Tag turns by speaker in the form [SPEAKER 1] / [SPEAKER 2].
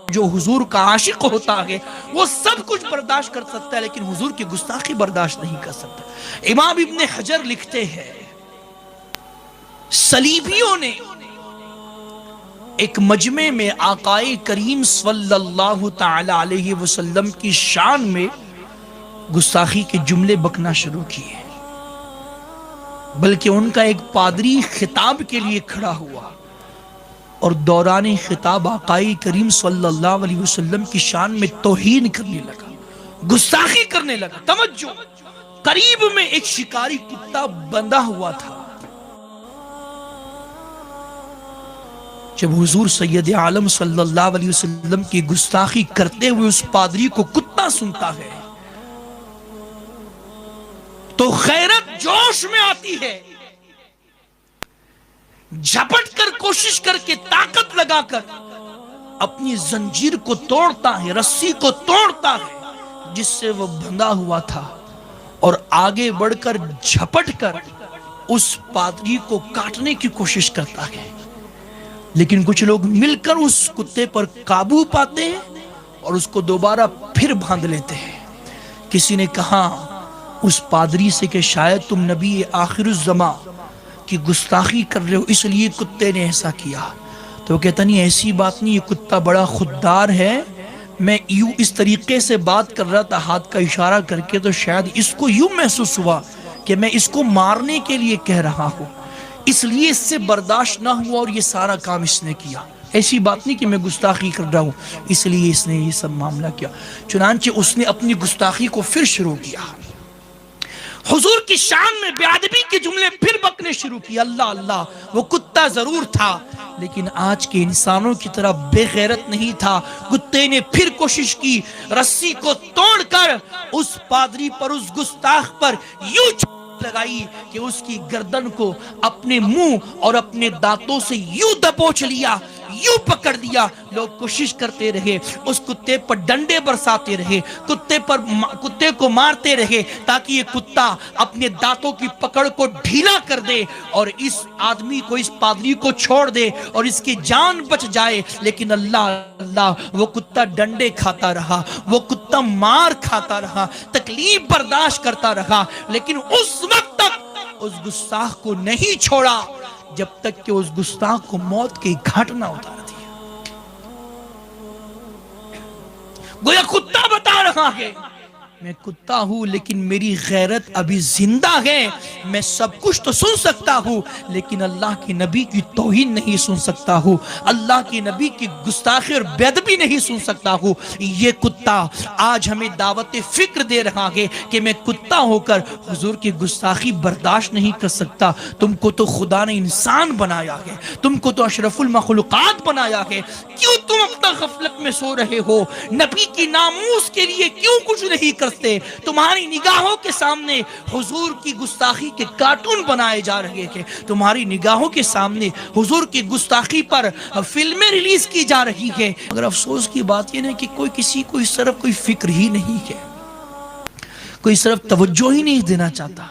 [SPEAKER 1] جو حضور کا عاشق ہوتا ہے وہ سب کچھ برداشت کر سکتا ہے، لیکن حضور کی گستاخی برداشت نہیں کر سکتا۔ امام ابن حجر لکھتے ہیں صلیبیوں نے ایک مجمع میں آقائے کریم صلی اللہ تعالی علیہ وسلم کی شان میں گستاخی کے جملے بکنا شروع کیے، بلکہ ان کا ایک پادری خطاب کے لیے کھڑا ہوا اور دوران خطاب آقائے کریم صلی اللہ علیہ وسلم کی شان میں توہین کرنے لگا، گستاخی کرنے لگا۔ توجہ، قریب میں ایک شکاری کتا بندھا ہوا تھا۔ جب حضور سید عالم صلی اللہ علیہ وسلم کی گستاخی کرتے ہوئے اس پادری کو کتا سنتا ہے تو غیرت جوش میں آتی ہے، جھپٹ کر کوشش کر کے طاقت لگا کر اپنی زنجیر کو توڑتا ہے، رسی کو توڑتا ہے جس سے وہ بندھا ہوا تھا، اور آگے بڑھ کر جھپٹ کر اس پادری کو کاٹنے کی کوشش کرتا ہے، لیکن کچھ لوگ مل کر اس کتے پر قابو پاتے ہیں اور اس کو دوبارہ پھر باندھ لیتے ہیں۔ کسی نے کہا اس پادری سے کہ شاید تم نبی آخر الزمان کی گستاخی کر رہے ہو اس لیے کتے نے ایسا کیا، تو وہ کہتا نہیں ایسی بات نہیں، یہ کتا بڑا خوددار ہے، میں یوں اس طریقے سے بات کر رہا تھا ہاتھ کا اشارہ کر کے، تو شاید اس کو یوں محسوس ہوا کہ میں اس کو مارنے کے لیے کہہ رہا ہوں، اس لیے اس سے برداشت نہ ہوا اور یہ سارا کام اس نے کیا، ایسی بات نہیں کہ میں گستاخی کر رہا ہوں اس لیے اس نے یہ سب معاملہ کیا۔ چنانچہ اس نے اپنی گستاخی کو پھر شروع کیا، حضور کی شان میں بے ادبی کے جملے پھر بکنے شروع کیا۔ اللہ اللہ، وہ کتا ضرور تھا لیکن آج کے انسانوں کی طرح بے غیرت نہیں تھا۔ کتے نے پھر کوشش کی، رسی کو توڑ کر اس پادری پر، اس گستاخ پر یوں لگائی کہ اس کی گردن کو اپنے منہ اور اپنے دانتوں سے یوں دبوچ لیا، یوں پکڑ دیا۔ لوگ کوشش کرتے رہے، اس کتے پر ڈنڈے برساتے رہے، کتے کو مارتے رہے تاکہ یہ کتا اپنے دانتوں کی پکڑ کو ڈھیلا کر دے اور اس آدمی کو، اس پادری کو چھوڑ دے اور اس کی جان بچ جائے، لیکن اللہ اللہ، وہ کتا ڈنڈے کھاتا رہا، وہ کتا مار کھاتا رہا، تکلیف برداشت کرتا رہا، لیکن اس وقت تک اس گستاخ کو نہیں چھوڑا جب تک کہ اس گستاخ کو موت کے گھاٹ نہ اتار دیا۔ گویا کتا بتا رہا ہے میں کتا ہوں لیکن میری غیرت ابھی زندہ ہے، میں سب کچھ تو سن سکتا ہوں لیکن اللہ کے نبی کی توہین نہیں سن سکتا ہوں، اللہ کے نبی کی گستاخی اور بے ادبی نہیں سن سکتا ہوں۔ یہ کتا آج ہمیں دعوت فکر دے رہا ہے کہ میں کتا ہو کر حضور کی گستاخی برداشت نہیں کر سکتا۔ تم کو تو خدا نے انسان بنایا ہے، تم کو تو اشرف المخلوقات بنایا ہے، کیوں تم اپنا غفلت میں سو رہے ہو؟ نبی کی ناموس کے لیے کیوں کچھ نہیں کرتے؟ تمہاری نگاہوں کے سامنے حضور کی گستاخی کے کارٹون بنائے جا رہے ہیں، تمہاری نگاہوں کے سامنے حضور کی گستاخی پر فلمیں ریلیز کی جا رہی ہیں، مگر افسوس کی بات یہ ہے کہ کسی کو اس طرف کوئی فکر ہی نہیں ہے، کوئی اس طرف توجہ ہی نہیں دینا چاہتا۔